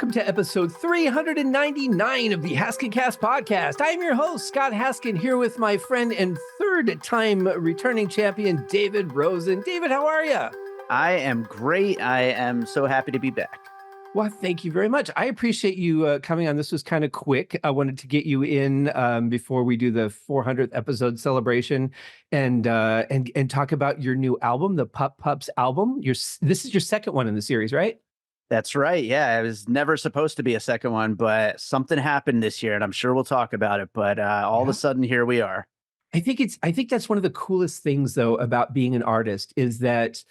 welcome to episode 399 of the HaskinCast Podcast. I'm your host, Scott Haskin, here with my friend and third-time returning champion, David Rosen. David, how are you? I am great. I am so happy to be back. Well, thank you very much. I appreciate you coming on. This was kind of quick. I wanted to get you in before we do the 400th episode celebration and talk about your new album, the Pups album. This is your second one in the series, right? That's right. Yeah, it was never supposed to be a second one, but something happened this year, and I'm sure we'll talk about it. But all of a sudden, here we are. I think that's one of the coolest things, though, about being an artist is that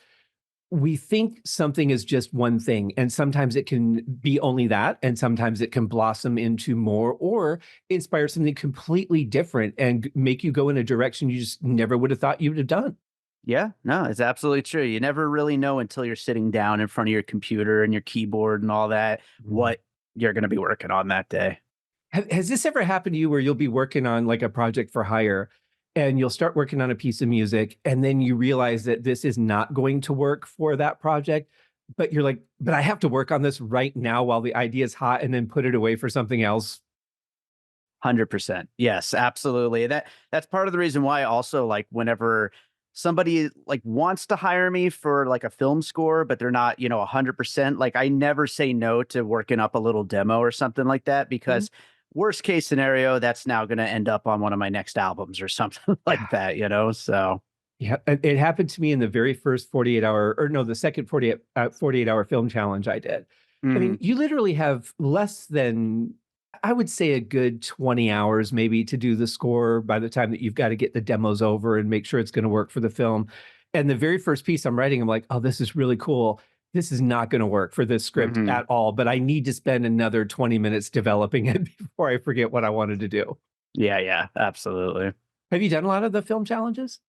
we think something is just one thing, and sometimes it can be only that, and sometimes it can blossom into more or inspire something completely different and make you go in a direction you just never would have thought you would have done. Yeah, no, it's absolutely true. You never really know until you're sitting down in front of your computer and your keyboard and all that, what you're going to be working on that day. Has this ever happened to you where you'll be working on like a project for hire and you'll start working on a piece of music and then you realize that this is not going to work for that project, but you're like, but I have to work on this right now while the idea is hot and then put it away for something else? 100%. Yes, absolutely. That's part of the reason why also like whenever somebody like wants to hire me for like a film score, but they're not, 100%, like I never say no to working up a little demo or something like that, because worst case scenario, that's now going to end up on one of my next albums or something like that, so. Yeah, it happened to me in the very first the second 48-hour film challenge I did. I mean, you literally have less than, I would say, a good 20 hours maybe to do the score by the time that you've got to get the demos over and make sure it's going to work for the film. And the very first piece I'm writing, I'm like, oh, this is really cool. This is not going to work for this script at all, but I need to spend another 20 minutes developing it before I forget what I wanted to do. Yeah, absolutely. Have you done a lot of the film challenges?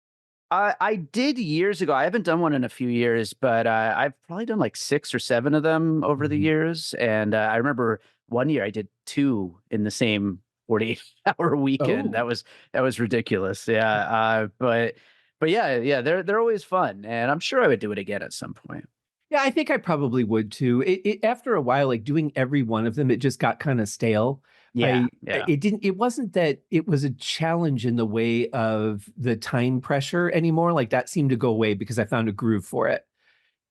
I did years ago. I haven't done one in a few years, but I've probably done like 6 or 7 of them over the years. And I remember one year I did 2 in the same 48-hour weekend. Oh. That was ridiculous. Yeah. But yeah, they're always fun, and I'm sure I would do it again at some point. Yeah, I think I probably would too. After a while, like doing every one of them, it just got kind of stale. Yeah. It wasn't that it was a challenge in the way of the time pressure anymore. Like that seemed to go away because I found a groove for it.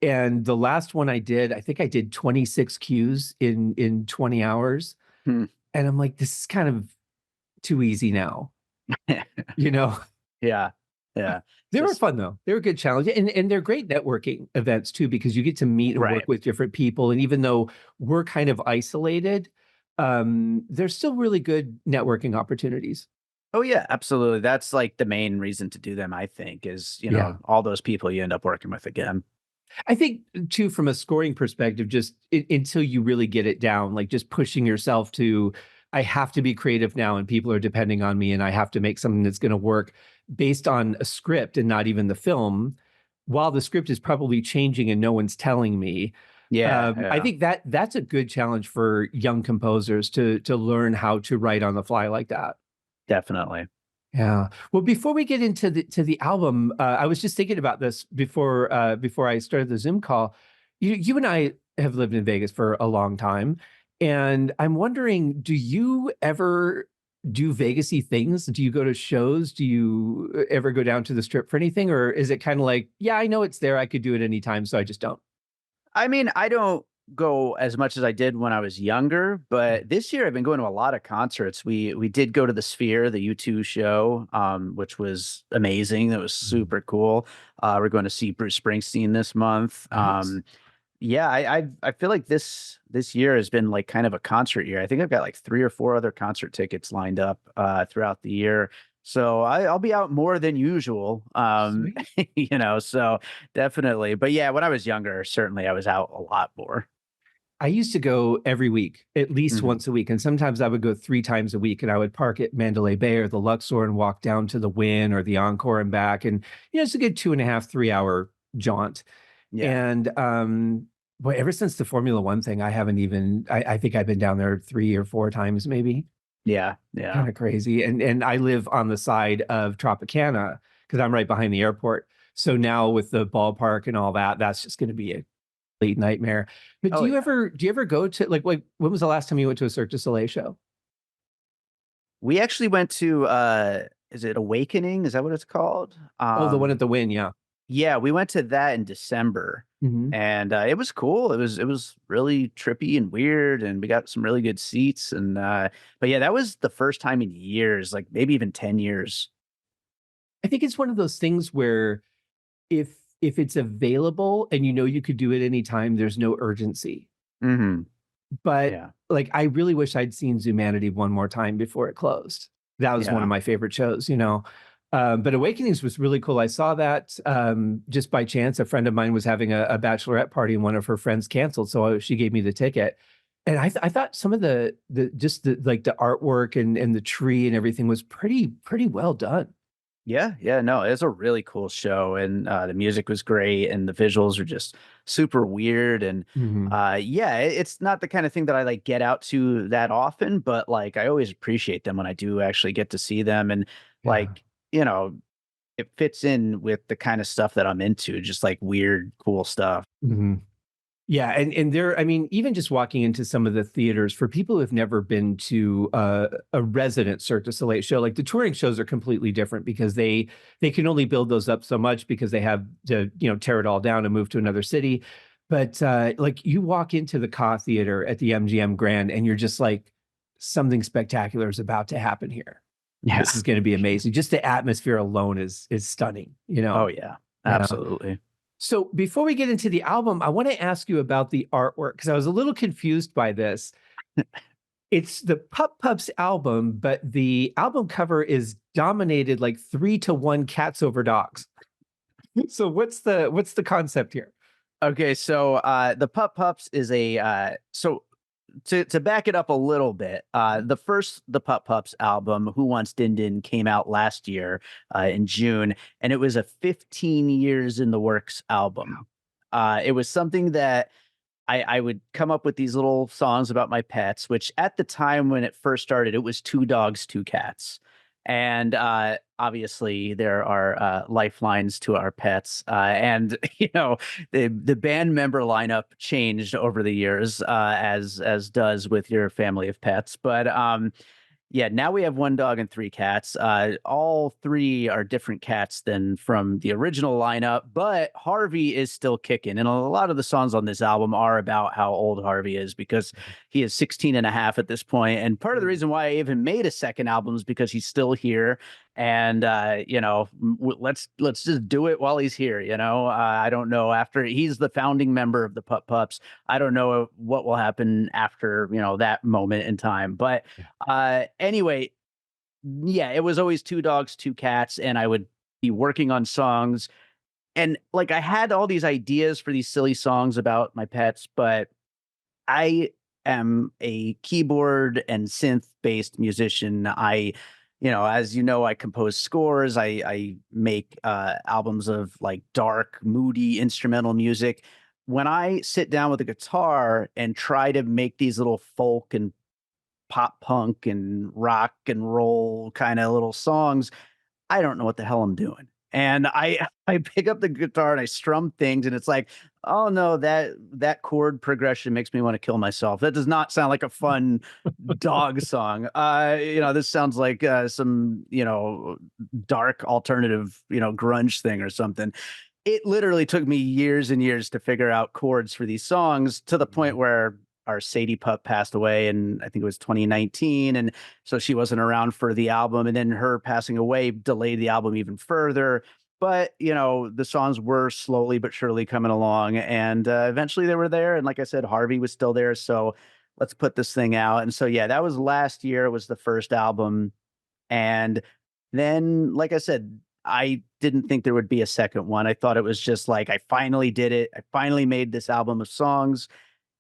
And the last one I did, I think I did 26 cues in 20 hours. And I'm like, this is kind of too easy now. Yeah. They were fun though. They were a good challenge. And they're great networking events too, because you get to meet and work with different people. And even though we're kind of isolated, there's still really good networking opportunities. Oh yeah, absolutely. That's like the main reason to do them, I think, is, all those people you end up working with again. I think too, from a scoring perspective, just until you really get it down, like just pushing yourself to, I have to be creative now and people are depending on me and I have to make something that's going to work based on a script and not even the film, while the script is probably changing and no one's telling me. Yeah. I think that's a good challenge for young composers to learn how to write on the fly like that. Definitely. Yeah. Well, before we get into the album, I was just thinking about this before I started the Zoom call. You and I have lived in Vegas for a long time, and I'm wondering, do you ever do Vegas-y things? Do you go to shows? Do you ever go down to the Strip for anything, or is it kind of like, yeah, I know it's there, I could do it anytime, so I just don't? I mean, I don't go as much as I did when I was younger, but this year I've been going to a lot of concerts. We did go to the Sphere, the U2 show, which was amazing. That was super cool. We're going to see Bruce Springsteen this month. Nice. Yeah, I feel like this year has been like kind of a concert year. I think I've got like 3 or 4 other concert tickets lined up throughout the year. So I'll be out more than usual, so definitely. But yeah, when I was younger, certainly I was out a lot more. I used to go every week, at least once a week. And sometimes I would go 3 times a week and I would park at Mandalay Bay or the Luxor and walk down to the Wynn or the Encore and back. And, it's a good 2.5, 3-hour jaunt. Yeah. And, boy, ever since the Formula One thing, I think I've been down there 3 or 4 times maybe. Yeah. Kind of crazy. And I live on the side of Tropicana because I'm right behind the airport. So now with the ballpark and all that, that's just going to be nightmare. But Oh, yeah. do you ever go to like when was the last time you went to a Cirque du Soleil show? We actually went to, is it Awakening? Is that what it's called? Oh, the one at the Wynn, yeah. Yeah, we went to that in December, Mhm. and, it was cool. It was really trippy and weird, and we got some really good seats, and, but yeah, that was the first time in years, like, maybe even 10 years. I think it's one of those things where if it's available and you know you could do it anytime, there's no urgency. Mhm. But, Yeah. like, I really wish I'd seen Zumanity one more time before it closed. That was one of Yeah. my favorite shows, you know? But Awakenings was really cool. I saw that, just by chance. A friend of mine was having a bachelorette party, and one of her friends canceled, so she gave me the ticket. And I thought some of like, the artwork and the tree and everything was pretty well done. Yeah, yeah, no, it's a really cool show, and, the music was great, and the visuals are just super weird, and, Mhm. yeah, it's not the kinda thing that I, like, get out to that often, but, like, I always appreciate them when I do actually get to see them, and, Yeah. like, you know, it fits in with the kinda stuff that I'm into, just, like, weird, cool stuff. Mhm. Yeah, and there, I mean, even just walking into some of the theaters for people who've never been to a resident Cirque du Soleil show, like the touring shows are completely different because they can only build those up so much because they have to, tear it all down and move to another city. But like you walk into the Ka Theater at the MGM Grand and you're just like, something spectacular is about to happen here. This Yeah. is going to be amazing. Just the atmosphere alone is stunning, you Oh, know. yeah. Yeah. Absolutely. So before we get into the album, I want to ask you about the artwork because I was a little confused by this. It's the Pups album, but the album cover is dominated like 3-1 cats over dogs. So what's the concept here? Okay, so, the Pups is a, so to back it up a little bit, the Pups album, Who Wants Din Din, came out last year, in June, and it was a 15 years in the works album. It was something that I would come up with these little songs about my pets, which at the time when it first started, it was 2 dogs, 2 cats. And, obviously, there are, lifelines to our pets, and, the band member lineup changed over the years, as does with your family of pets, but, yeah, now we have 1 dog and 3 cats. All 3 are different cats than from the original lineup, but Harvey is still kicking, and a lot of the songs on this album are about how old Harvey is because he is 16 and a half at this point, and part of the Mm. reason why I even made a second album is because he's still here, and, let's just do it while he's here, I don't know, after he's the founding member of the Pups. I don't know what will happen after, that moment in time, but Yeah. anyway, yeah, it was always 2 dogs, 2 cats, and I would be working on songs, and, like, I had all these ideas for these silly songs about my pets, but I am a keyboard and synth-based musician. As you know, I compose scores, I make, albums of, like, dark, moody instrumental music. When I sit down with a guitar and try to make these little folk and pop punk and rock and roll kinda little songs, I don't know what the hell I'm doing. And I pick up the guitar and I strum things and it's like, "Oh, no, that chord progression makes me wanna kill myself. That does not sound like a fun dog song. This sounds like, some, dark alternative, grunge thing or something." It literally took me years and years to figure out chords for these songs to the point Mhm. where our Sadie pup passed away, and I think it was 2019, and so she wasn't around for the album, and then her passing away delayed the album even further, but, the songs were slowly but surely coming along, and, eventually they were there, and like I said, Harvey was still there, so let's put this thing out, and so, yeah, that was last year, was the first album, and then, like I said, I didn't think there would be a second one. I thought it was just like, I finally did it. I finally made this album of songs.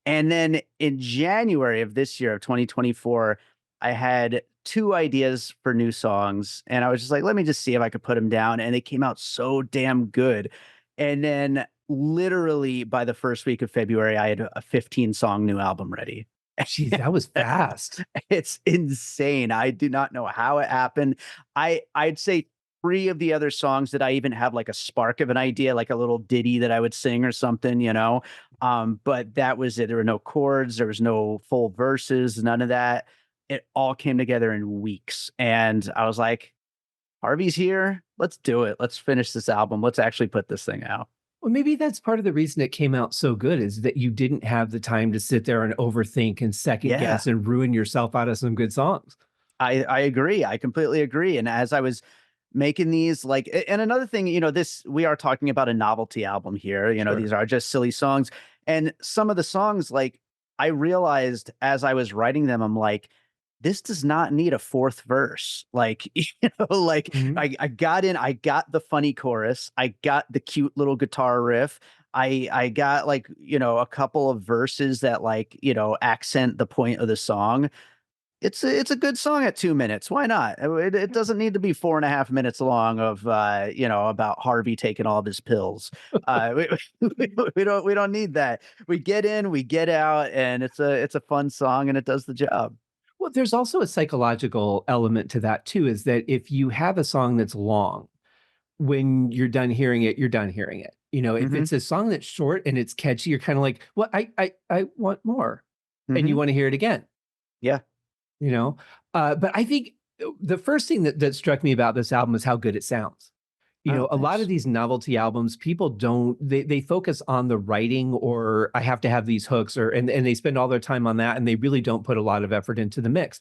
And then in January of this year, of 2024, I had 2 ideas for new songs. And I was just like, let me just see if I could put them down. And they came out so damn good. And then literally by the first week of February, I had a 15-song new album ready. Geez, that was fast. It's insane. I do not know how it happened. I'd say 3 of the other songs that I even have, like, a spark of an idea, like a little ditty that I would sing or something, But that was it. There were no chords, there was no full verses, none of that. It all came together in weeks. And I was like, Harvey's here. Let's do it. Let's finish this album. Let's actually put this thing out. Well, maybe that's part of the reason it came out so good is that you didn't have the time to sit there and overthink and second Yeah, guess and ruin yourself out of some good songs. I agree. I completely agree. And as I was making these, like, and another thing, this, we are talking about a novelty album here. Sure. These are just silly songs. And some of the songs, like, I realized as I was writing them, I'm like, this does not need a fourth verse. Like, like Mhm. I got in, I got the funny chorus, I got the cute little guitar riff. I got, like, a couple of verses that, like, accent the point of the song. It's a good song at 2 minutes. Why not? It doesn't need to be 4.5 minutes long of, about Harvey taking all of his pills. We don't need that. We get in, we get out, and it's a fun song, and it does the job. Well, there's also a psychological element to that too, is that if you have a song that's long, when you're done hearing it, you're done hearing it. If Mhm, it's a song that's short and it's catchy, you're kind of like, well, I want more. And you mhm. want to hear it again, Yeah. you know? But I think the first thing that struck me about this album is how good it sounds. Oh, A lot of thanks. these novelty albums, people don't they focus on the writing or I have to have these hooks and they spend all their time on that and they really don't put a lot of effort into the mix.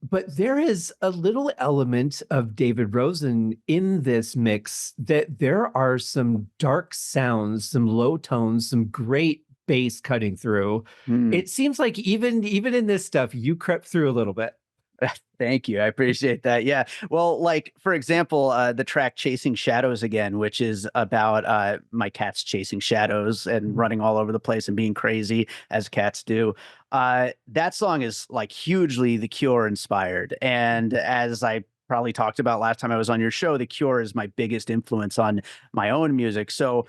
But there is a little element of David Rosen in this mix that there are some dark sounds, some low tones, some great bass cutting through. Mm. It seems like even in this stuff, you crept through a little bit. Thank you. I appreciate that. Yeah. Well, like, for example, the track Chasing Shadows Again, which is about my cats chasing shadows and Mhm. running all over the place and being crazy as cats do. That song is, like, hugely The Cure inspired. And as I probably talked about last time I was on your show, The Cure is my biggest influence on my own music. So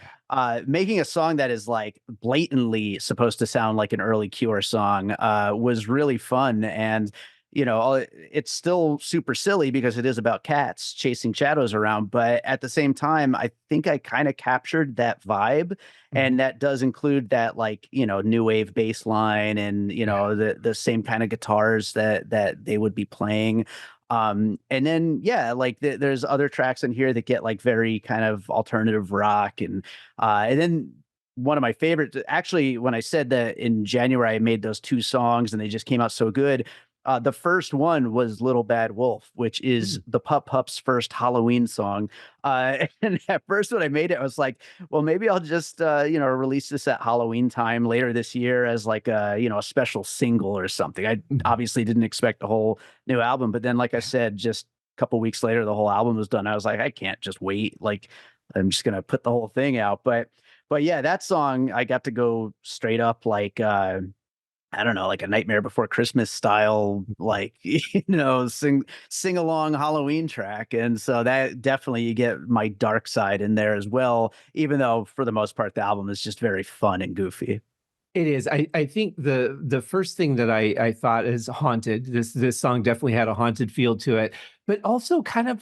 making a song that is, like, blatantly supposed to sound like an early Cure song was really fun. And it's still super silly because it is about cats chasing shadows around. But at the same time, I think I kind of captured that vibe. Mhm. And that does include that, like, new wave bass line and, Yeah. the same kind of guitars that they would be playing. And then, yeah, like, there's other tracks in here that get, like, very kind of alternative rock. And then one of my favorites, actually, when I said that in January I made those two songs and they just came out so good, the first one was Little Bad Wolf, which is Mm. the Pups' first Halloween song. And at first when I made it, I was like, well, maybe I'll just, release this at Halloween time later this year as, like, a special single or something. I Mhm. obviously didn't expect a whole new album, but then, like I Yeah. said, just a couple weeks later, the whole album was done. I was like, I can't just wait. Like, I'm just gonna put the whole thing out. But yeah, that song I got to go straight up, like, I don't know, like a Nightmare Before Christmas style, like, sing along Halloween track. And so that definitely, you get my dark side in there as well, even though for the most part the album is just very fun and goofy. It is. I think the first thing that I thought is haunted. This song definitely had a haunted feel to it, but also kind of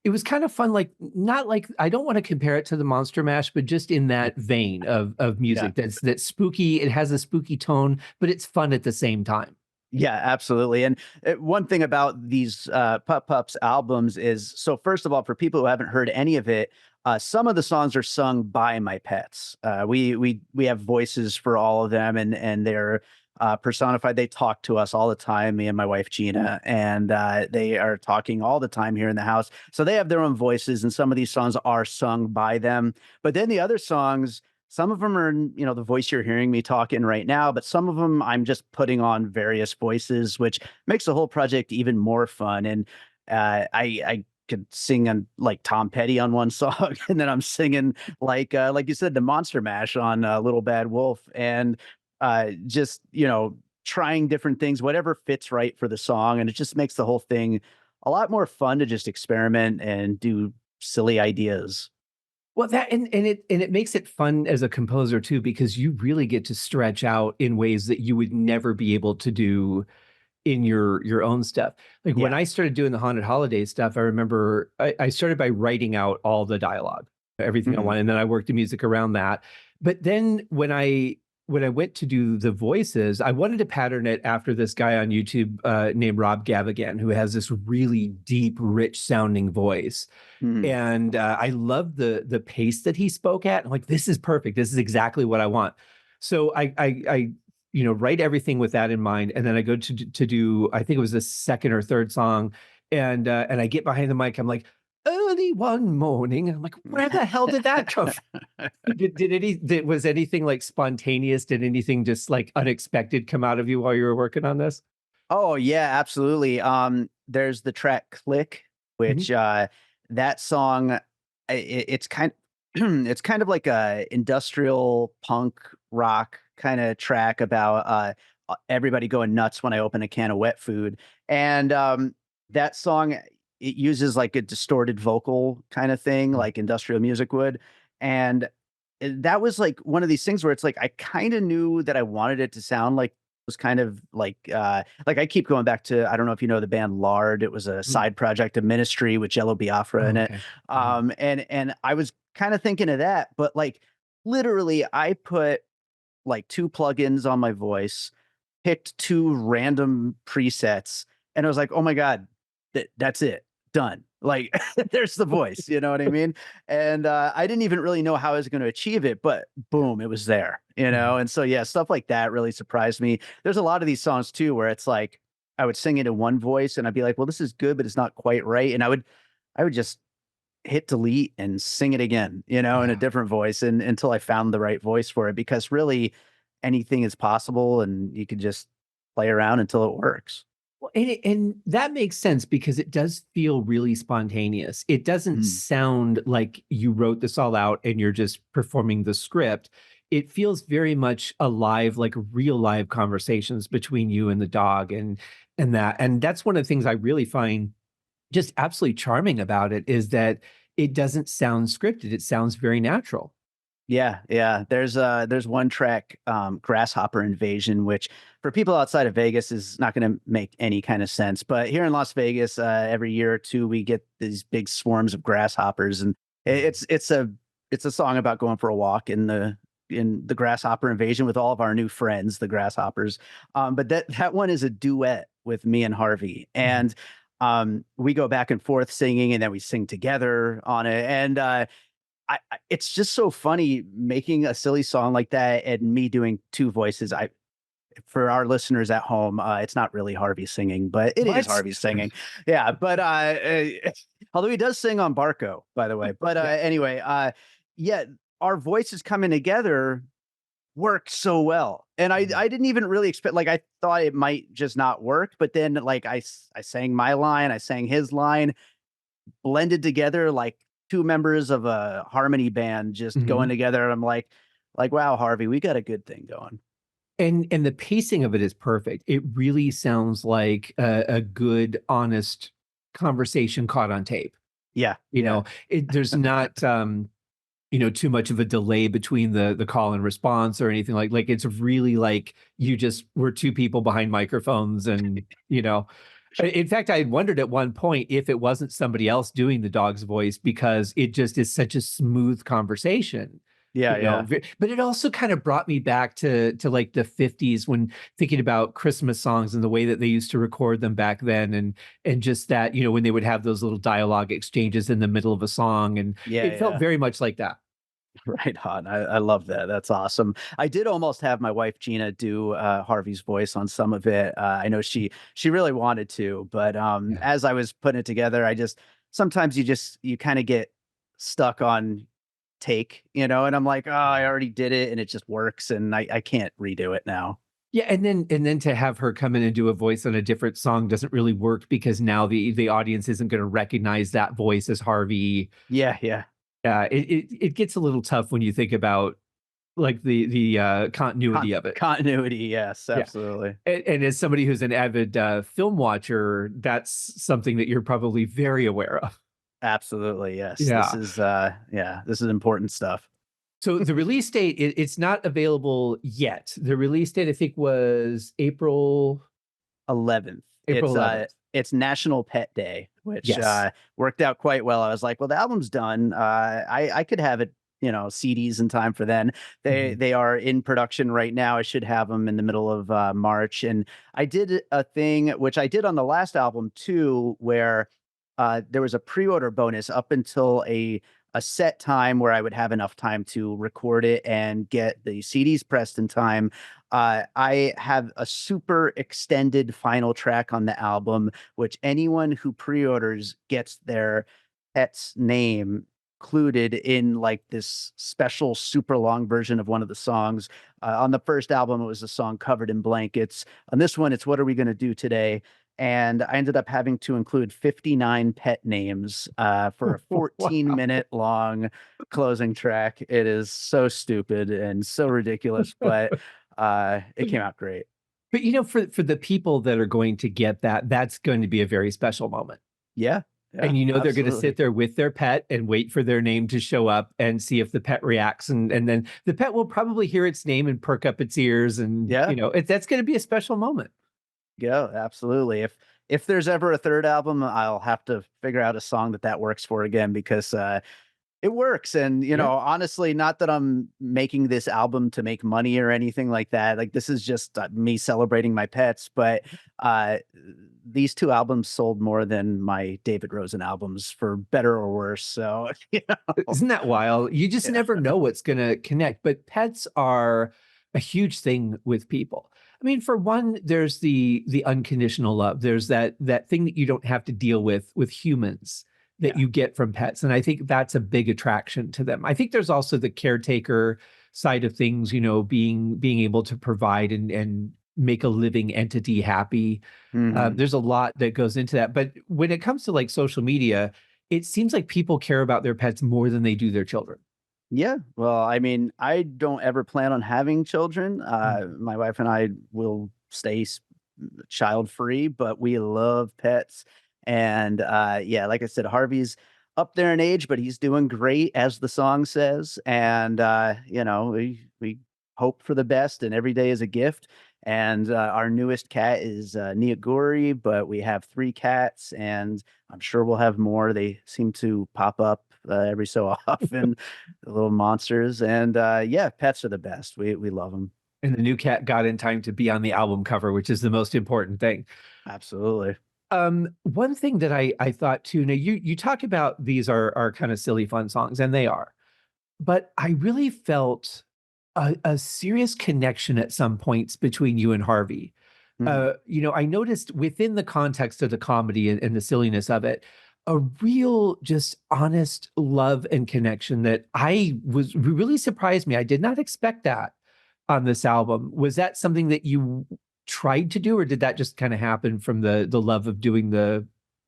it was kind of fun, like not like I don't want to compare it to the Monster Mash, but just in that vein of Yeah. music that's spooky. It has a spooky tone, but it's fun at the same time. Yeah, absolutely. And one thing about these Pups albums is, so first of all, for people who haven't heard any of it, some of the songs are sung by my pets. We have voices for all of them, and they're personified. They talk to us all the time, me and my wife Gina, and they are talking all the time here in the house. So they have their own voices, and some of these songs are sung by them. But then the other songs, some of them are, the voice you're hearing me talking right now, but some of them I'm just putting on various voices, which makes the whole project even more fun. And I could sing on, like, Tom Petty on one song, and then I'm singing, like you said, the Monster Mash on Little Bad Wolf, and just, trying different things, whatever fits right for the song, and it just makes the whole thing a lot more fun to just experiment and do silly ideas. Well, that and it makes it fun as a composer too, because you really get to stretch out in ways that you would never be able to do in your own stuff. Like when Yeah. I started doing the Haunted Holidays stuff, I remember I started by writing out all the dialogue, everything I Mhm. wanted, and then I worked the music around that. But then when I went to do the voices, I wanted to pattern it after this guy on YouTube named Rob Gavigan, who has this really deep, rich sounding voice. Mm. And I love the pace that he spoke at. I'm like, this is perfect. This is exactly what I want. So I write everything with that in mind, and then I go to do, I think it was the second or third song, and I get behind the mic. I'm like, early one morning. I'm like, where the hell did that come from? Was anything like spontaneous? Did anything just like unexpected come out of you while you were working on this? Oh yeah, absolutely. There's the track "Click," Mhm. which that song, it's kind, it's kind of like a industrial punk rock kind of track about everybody going nuts when I open a can of wet food, and that song, it uses like a distorted vocal kind of thing, like industrial music would, and that was like one of these things where it's like I kind of knew that I wanted it to sound like was kind of like I keep going back to, I don't know if you know the band Lard. It was a Mhm. side project of Ministry with Jello Biafra Oh, in it. okay. Mhm. And I was kind of thinking of that, but like literally I put like 2 plugins on my voice, picked 2 random presets, and I was like, "Oh my god, that's it. Done." Like, there's the voice, you know what I mean? And, I didn't even really know how I was gonna achieve it, but boom, it was there, you know? Mhm. And so, yeah, stuff like that really surprised me. There's a lot of these songs too where it's like, I would sing it in one voice and I'd be like, "Well, this is good, but it's not quite right." And I would just hit delete and sing it again, you know, in a Yeah. different voice and until I found the right voice for it because really anything is possible and you can just play around until it works. Well, and that makes sense because it does feel really spontaneous. It doesn't Mm. sound like you wrote this all out and you're just performing the script. It feels very much alive, like real live conversations between you and the dog, and that's one of the things I really find just absolutely charming about it is that it doesn't sound scripted. It sounds very natural. Yeah, yeah. There's one track, Grasshopper Invasion, which for people outside of Vegas is not gonna make any kind of sense. But here in Las Vegas, every year or two, we get these big swarms of grasshoppers, and it's a song about going for a walk in the grasshopper invasion with all of our new friends, the grasshoppers. But that one is a duet with me and Harvey, Mhm. and we go back and forth singing, and then we sing together on it, and it's just so funny making a silly song like that and me doing 2 voices. I For our listeners at home, it's not really Harvey singing, but it is What? Harvey singing. Yeah, but, although he does sing on Barco, by the way. But, Yeah. anyway, yeah, our voices coming together worked so well, and Mhm. I didn't even really expect like, I thought it might just not work, but then, like, I sang my line, I sang his line, blended together like 2 members of a harmony band just going Mhm. together, and I'm like, "Wow, Harvey, we got a good thing going." And the pacing of it is perfect. It really sounds like a good, honest conversation caught on tape. Yeah, You yeah. know, there's not, too much of a delay between the call and response or anything like it's really like you just were 2 people behind microphones and, in fact, I had wondered at one point if it wasn't somebody else doing the dog's voice because it just is such a smooth conversation. Yeah, yeah. But it also kind of brought me back to like the 50s when thinking about Christmas songs and the way that they used to record them back then and just that, when they would have those little dialogue exchanges in the middle of a song, and Yeah, it felt yeah. very much like that. Right on. I love that. That's awesome. I did almost have my wife Gina do, Harvey's voice on some of it. I know she really wanted to, but, Yeah. as I was putting it together, I just sometimes you kinda get stuck on take, you know, and I'm like, "Oh, I already did it, and it just works, and I can't redo it now." Yeah, and then to have her come in and do a voice on a different song doesn't really work because now the audience isn't gonna recognize that voice as Harvey. Yeah, yeah. It gets a little tough when you think about, like, the continuity of it. Continuity, yes, Yeah, absolutely. and as somebody who's an avid, film watcher, that's something that you're probably very aware of. Absolutely, yes. Yeah. This is important stuff. So the release date, it's not available yet. The release date, I think, was April 11th. April 11th. It's National Pet Day, which, Yes. worked out quite well. I was like, "Well, the album's done. I could have it CDs in time for then. They are in production right now. I should have them in the middle of March. And I did a thing which I did on the last album too, where there was a pre-order bonus up until a set time where I would have enough time to record it and get the CDs pressed in time. I have a super extended final track on the album, which anyone who pre-orders gets their pet's name included in like this special super long version of one of the songs. On the first album, it was a song Covered in Blankets. On this one, it's What Are We Gonna Do Today? And I ended up having to include 59 pet names for a 14-minute long closing track. It is so stupid and so ridiculous, but it came out great. But for the people that are going to get that, that's going to be a very special moment. Yeah. And they're going to sit there with their pet and wait for their name to show up and see if the pet reacts. And then the pet will probably hear its name and perk up its ears. And, that's going to be a special moment. Yeah, absolutely. If there's ever a third album, I'll have to figure out a song that works for again, because it works. And, honestly, not that I'm making this album to make money or anything like that. Like, this is just me celebrating my pets. But these two albums sold more than my David Rosen albums, for better or worse. So, Isn't that wild? You just never know what's going to connect. But pets are a huge thing with people. I mean, for one, there's the unconditional love. There's that thing that you don't have to deal with humans that you get from pets. And I think that's a big attraction to them. I think there's also the caretaker side of things, being able to provide and make a living entity happy. There's a lot that goes into that. But when it comes to like social media, it seems like people care about their pets more than they do their children. Yeah. Well, I mean, I don't ever plan on having children. My wife and I will stay child free, but we love pets. And like I said, Harvey's up there in age, but he's doing great, as the song says. And we hope for the best, and every day is a gift. And our newest cat is Niyaguri, but we have 3 cats, and I'm sure we'll have more. They seem to pop up every so often, the little monsters. And pets are the best. We love them. And the new cat got in time to be on the album cover, which is the most important thing. Absolutely. One thing that I thought too, now you talk about these are kind of silly, fun songs, and they are, but I really felt a serious connection at some points between you and Harvey. I noticed within the context of the comedy and the silliness of it, a real, just honest love and connection that really surprised me. I did not expect that on this album. Was that something that you tried to do, or did that just kind of happen from the love of doing the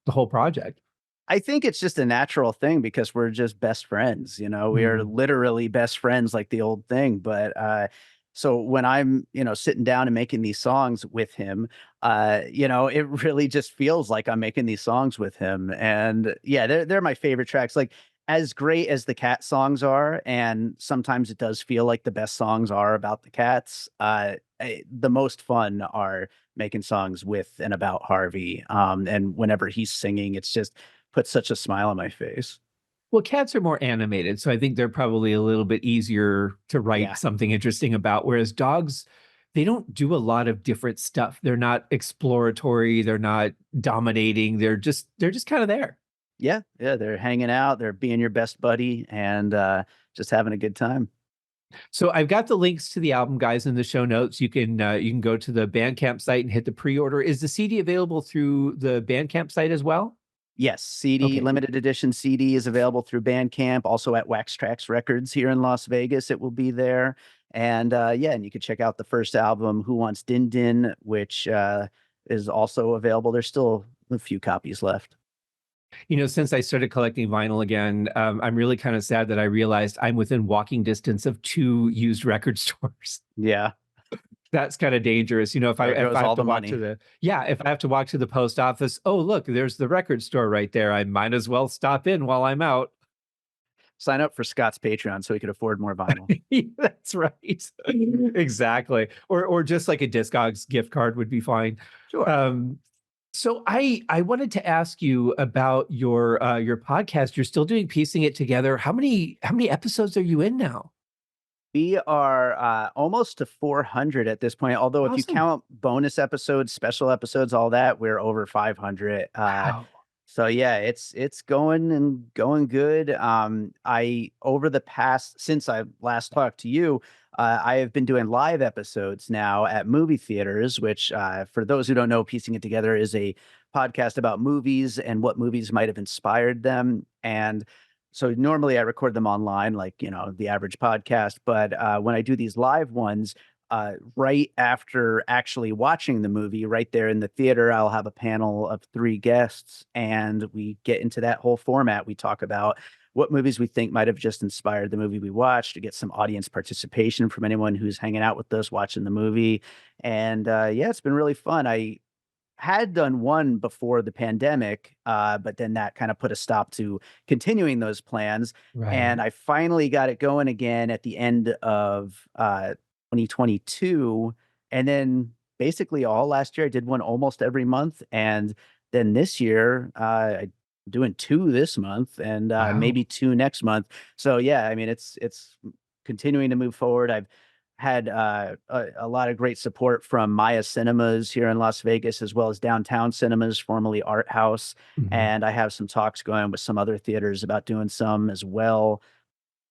whole project? I think it's just a natural thing because we're just best friends. We are literally best friends, like the old thing. But so when I'm, sitting down and making these songs with him, it really just feels like I'm making these songs with him. And they're my favorite tracks. Like, as great as the cat songs are, and sometimes it does feel like the best songs are about the cats, the most fun are making songs with and about Harvey. And whenever he's singing, it's just puts such a smile on my face. Well, cats are more animated, so I think they're probably a little bit easier to write something interesting about, whereas dogs, they don't do a lot of different stuff. They're not exploratory, they're not dominating, they're just kind of there. Yeah, they're hanging out, they're being your best buddy, and just having a good time. So I've got the links to the album, guys, in the show notes. You can go to the BandCamp site and hit the pre-order. Is the CD available through the BandCamp site as well? Yes, CD, limited edition CD is available through BandCamp, also at Wax Trax Records here in Las Vegas. It will be there. And and you can check out the first album, Who Wants Din Din, which is also available. There's still a few copies left. Since I started collecting vinyl again, I'm really kind of sad that I realized I'm within walking distance of 2 used record stores. Yeah. That's kind of dangerous. If I have to walk if I have to walk to the post office, oh, look, there's the record store right there. I might as well stop in while I'm out. Sign up for Scott's Patreon so he could afford more vinyl. That's right. Exactly. Or just like a Discogs gift card would be fine. Sure. So I wanted to ask you about your podcast. You're still doing Piecing It Together. How many episodes are you in now? We are almost to 400 at this point. Although if you Awesome. count bonus episodes, special episodes, all that, we're over 500. Wow. So yeah, it's going and going good. I over the past since I last talked to you, I have been doing live episodes now at movie theaters. Which, for those who don't know, Piecing It Together is a podcast about movies and what movies might have inspired them. And so normally I record them online, like the average podcast. But when I do these live ones, right after actually watching the movie, right there in the theater, I'll have a panel of three guests, and we get into that whole format. We talk about what movies we think might have just inspired the movie we watched, to get some audience participation from anyone who's hanging out with us watching the movie. And yeah, it's been really fun. I had done one before the pandemic, but then that kind of put a stop to continuing those plans. Right. And I finally got it going again at the end of 2022. And then basically all last year, I did one almost every month. And then this year, I'm doing two this month and Wow. maybe two next month. So yeah, I mean, it's continuing to move forward. I've had a lot of great support from Maya Cinemas here in Las Vegas, as well as Downtown Cinemas, formerly Art House. Mhm. And I have some talks going with some other theaters about doing some as well.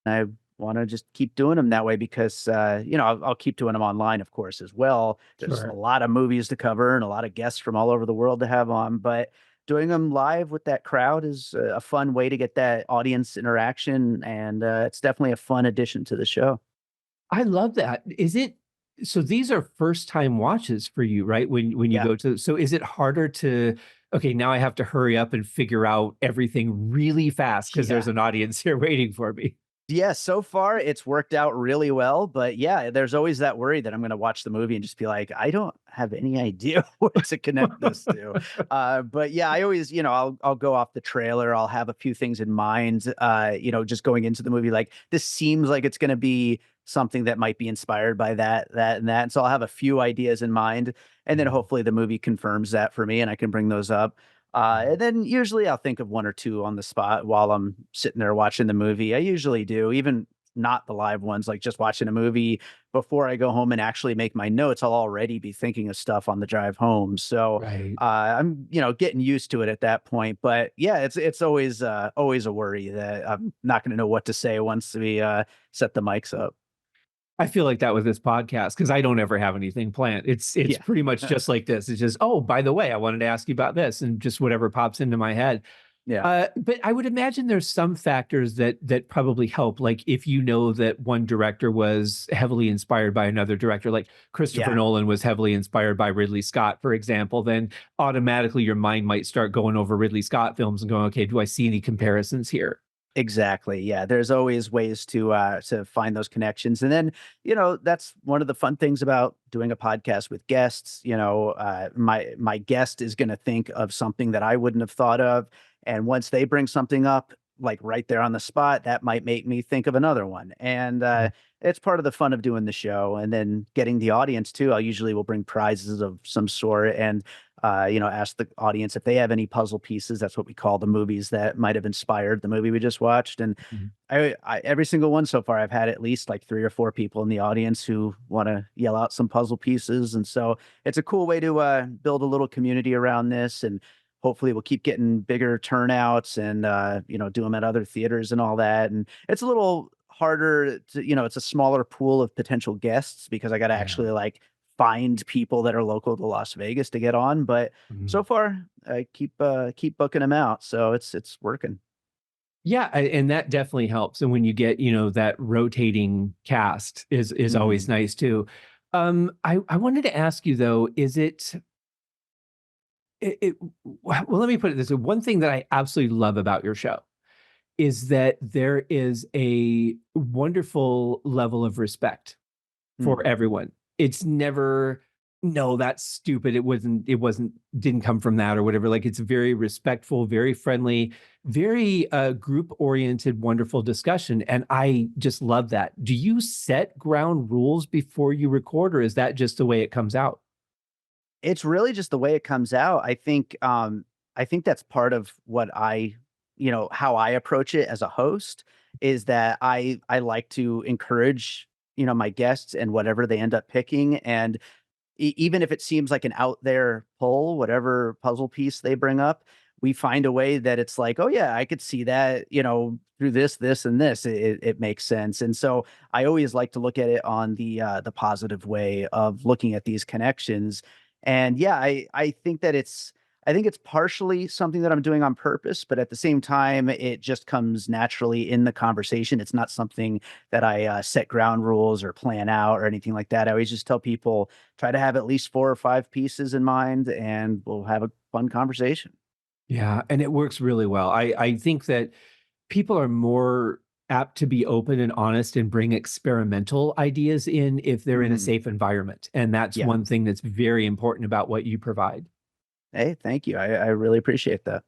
I want to just keep doing them that way because, I'll keep doing them online, of course, as well. There's a Sure. lot of movies to cover and a lot of guests from all over the world to have on, but doing them live with that crowd is a fun way to get that audience interaction. And it's definitely a fun addition to the show. I love that. Is it so these are first time watches for you, right? When you Yeah. go to so is it harder to okay, now I have to hurry up and figure out everything really fast because Yeah. there's an audience here waiting for me. Yeah, so far it's worked out really well, but yeah, there's always that worry that I'm gonna watch the movie and just be like, "I don't have any idea what to connect this to." But yeah, I always, I'll go off the trailer, I'll have a few things in mind, just going into the movie, like, this seems like it's gonna be something that might be inspired by that, that, and that, and so I'll have a few ideas in mind, and then Mhm. hopefully the movie confirms that for me and I can bring those up. And then usually I'll think of one or two on the spot while I'm sitting there watching the movie. I usually do, even not the live ones, like just watching a movie before I go home and actually make my notes. I'll already be thinking of stuff on the drive home. So Right. I'm, getting used to it at that point. But yeah, it's always a worry that I'm not going to know what to say once we set the mics up. I feel like that with this podcast because I don't ever have anything planned. It's Yeah, pretty much just like this. It's just, "Oh, by the way, I wanted to ask you about this," and just whatever pops into my head. yeah, But I would imagine there's some factors that probably help, like, if you know that one director was heavily inspired by another director, like Christopher yeah. Nolan was heavily inspired by Ridley Scott, for example, then automatically your mind might start going over Ridley Scott films and going, "Okay, do I see any comparisons here?" Exactly. Yeah, there's always ways to find those connections. And then, that's one of the fun things about doing a podcast with guests. My guest is going to think of something that I wouldn't have thought of, and once they bring something up like right there on the spot, that might make me think of another one. And Mm. it's part of the fun of doing the show, and then getting the audience too. I usually will bring prizes of some sort, and ask the audience if they have any puzzle pieces. That's what we call the movies that might have inspired the movie we just watched. And Mhm. every single one so far, I've had at least like three or four people in the audience who want to yell out some puzzle pieces. And so it's a cool way to build a little community around this. And hopefully we'll keep getting bigger turnouts and, do them at other theaters and all that. And it's a little harder to, it's a smaller pool of potential guests because I got to Yeah. actually like find people that are local to Las Vegas to get on, but so Mhm. far I keep booking them out, so it's working. Yeah, and that definitely helps, and when you get, that rotating cast is always Mhm, nice too. I wanted to ask you though, is it well, let me put it this way, one thing that I absolutely love about your show is that there is a wonderful level of respect for mhm. everyone. It's never, "No, that's stupid. It wasn't didn't come from that," or whatever. Like, it's very respectful, very friendly, very, group-oriented, wonderful discussion, and I just love that. Do you set ground rules before you record, or is that just the way it comes out? It's really just the way it comes out. I think that's part of what how I approach it as a host is that I like to encourage, my guests and whatever they end up picking. And even if it seems like an out there pull, whatever puzzle piece they bring up, we find a way that it's like, oh yeah, I could see that, through this, and this, it makes sense. And so I always like to look at it on the positive way of looking at these connections. And yeah, I think it's partially something that I'm doing on purpose, but at the same time, it just comes naturally in the conversation. It's not something that I set ground rules or plan out or anything like that. I always just tell people try to have at least 4 or 5 pieces in mind, and we'll have a fun conversation. Yeah, and it works really well. I think that people are more apt to be open and honest and bring experimental ideas in if they're in a Mhm. safe environment, and that's Yeah. one thing that's very important about what you provide. Hey, thank you. I really appreciate that.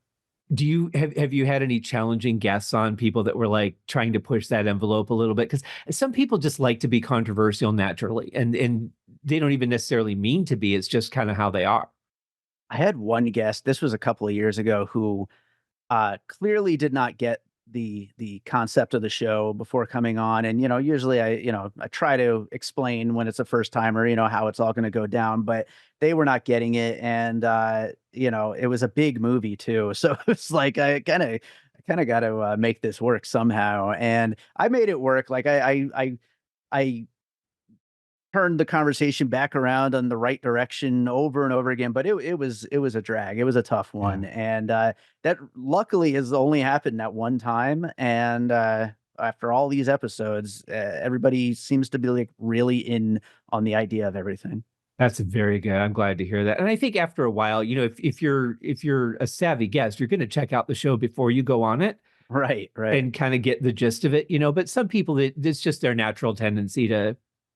Do you have you had any challenging guests on people that were, like, trying to push that envelope a little bit? Because some people just like to be controversial naturally, and they don't even necessarily mean to be, it's just kinda how they are. I had one guest, this was a couple of years ago, who clearly did not get the concept of the show before coming on. And usually I try to explain when it's a first timer, how it's all going to go down, but they were not getting it. And it was a big movie too, so it's like I kind of got to make this work somehow. And I made it work. Like I turned the conversation back around on the right direction over and over again, but it was a drag. It was a tough Yeah. one, and that luckily has only happened that one time. And after all these episodes, everybody seems to be like really in on the idea of everything. That's very good. I'm glad to hear that. And I think after a while, if you're a savvy guest, you're gonna check out the show before you go on it Right, right, and kinda get the gist of it. But some people, it's just their natural tendency to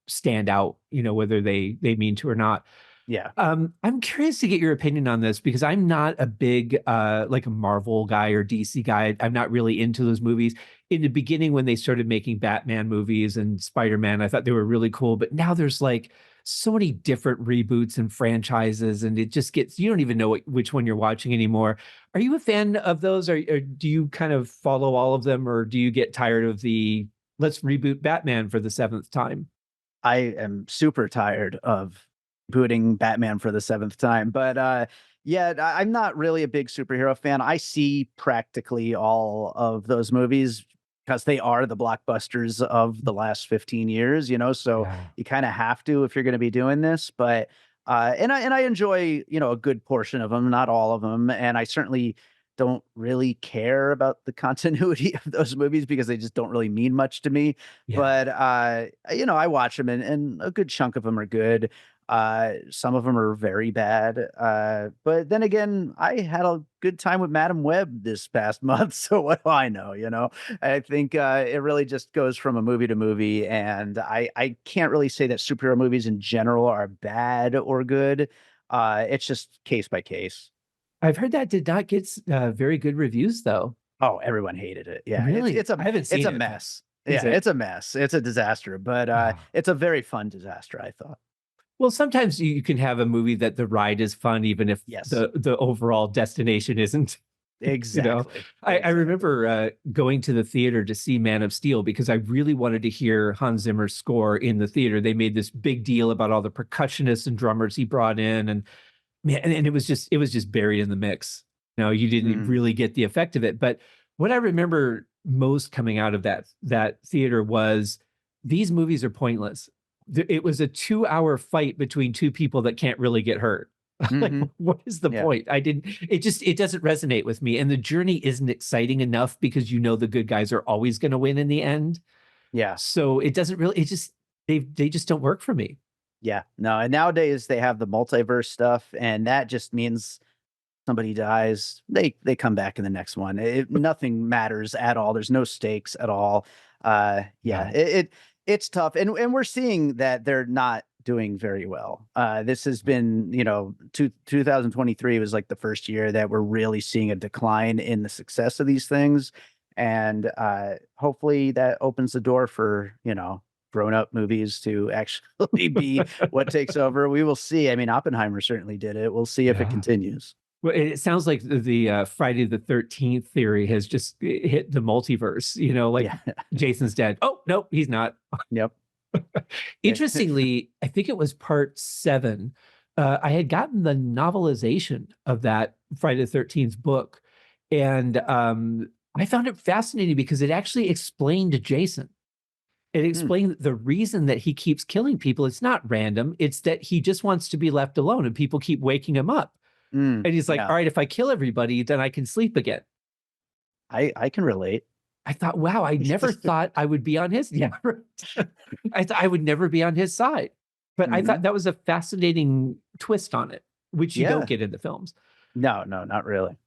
stand out, whether they mean to or not. yeah. I'm curious to get your opinion on this because I'm not a big, like a Marvel guy or DC guy. I'm not really into those movies. In the beginning, when they started making Batman movies and Spider-Man, I thought they were really cool. But now there's like so many different reboots and franchises, and it just gets you don't even know which one you're watching anymore. Are you a fan of those, or do you kind of follow all of them, or do you get tired of the let's reboot Batman for the seventh time? I am super tired of booting Batman for the 7th time, but, yeah, I'm not really a big superhero fan. I see practically all of those movies because they are the blockbusters of the last 15 years, so Yeah. you kinda have to if you're gonna be doing this. But, and I enjoy, a good portion of them, not all of them. And I certainly don't really care about the continuity of those movies because they just don't really mean much to me. Yeah. But, I watch them, and a good chunk of them are good. Some of them are very bad. But then again, I had a good time with Madam Web this past month, so what do I know, I think, it really just goes from a movie to movie. And I can't really say that superhero movies in general are bad or good. It's just case by case. I've heard that did not get very good reviews, though. Oh, everyone hated it. Yeah, it's Really? it's a I haven't it's seen a it, but mess. is Yeah, it? it's a mess. It's a disaster, but, Ah. it's a very fun disaster, I thought. Well, sometimes you can have a movie that the ride is fun even if Yes, the overall destination isn't, you know? exactly, I exactly. remember, going to the theater to see Man of Steel because I really wanted to hear Hans Zimmer's score in the theater. They made this big deal about all the percussionists and drummers he brought in, and man, and it was just buried in the mix. No, you didn't Mm, really get the effect of it. But what I remember most coming out of that theater was these movies are pointless. It was a 2-hour fight between two people that can't really get hurt. Like, mhm, what is the yeah, point? It doesn't resonate with me. And the journey isn't exciting enough because the good guys are always going to win in the end. yeah, So it doesn't really, it just, they just don't work for me. yeah. No, and nowadays they have the multiverse stuff, and that just means somebody dies, they come back in the next one. Nothing matters at all. There's no stakes at all. Yeah, Yeah. it's tough, and we're seeing that they're not doing very well. This has been, 2023 was like the first year that we're really seeing a decline in the success of these things. And hopefully that opens the door for grown-up movies to actually be what takes over. We will see. I mean, Oppenheimer certainly did it. We'll see if it Yeah. continues. Well, it sounds like the Friday the 13th theory has just hit the multiverse, like Yeah. Jason's dead. Oh, no, he's not. Yep. Interestingly, I think it was part 7. I had gotten the novelization of that Friday the 13th book, and I found it fascinating because it actually explained Jason. It Hmm. explained the reason that he keeps killing people. It's not random. It's that he just wants to be left alone, and people keep waking him up. And he's like, Yeah. all right, if I kill everybody, then I can sleep again. I can relate. I thought, wow, I never thought I would be on his. Yeah, right. I thought I would never be on his side. But I thought Mhm. that was a fascinating twist on it, which you don't Yeah. get in the films. No, not really.